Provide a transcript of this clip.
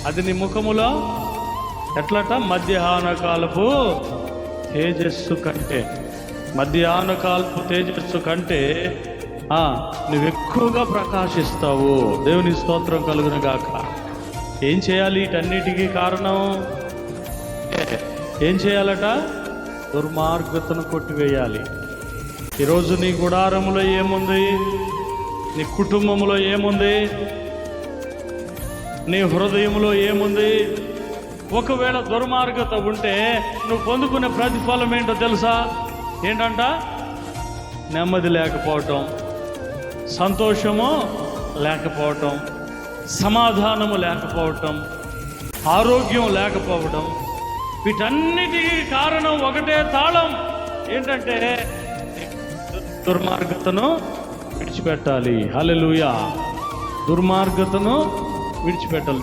అది నీ ముఖములో ఎట్లట? మధ్యాహ్న కాలపు తేజస్సు కంటే, మధ్యాహ్న కాలపు తేజస్సు కంటే నువ్వు ఎక్కువగా ప్రకాశిస్తావు. దేవుని స్తోత్రం కలుగును గాక. ఏం చేయాలి? వీటన్నిటికీ కారణం ఏం చేయాలట? దుర్మార్గతను కొట్టివేయాలి. ఈరోజు నీ గుడారంలో ఏముంది? నీ కుటుంబంలో ఏముంది? నీ హృదయంలో ఏముంది? ఒకవేళ దుర్మార్గత ఉంటే నువ్వు పొందుకునే ప్రతిఫలం ఏంటో తెలుసా? ఏంటంట? నెమ్మది లేకపోవటం, సంతోషము లేకపోవటం, సమాధానము లేకపోవటం, ఆరోగ్యం లేకపోవడం. వీటన్నిటికీ కారణం ఒకటే తాళం. ఏంటంటే దుర్మార్గతను విడిచిపెట్టాలి. హల్లెలూయా. దుర్మార్గతను విడిచిపెట్టాలి.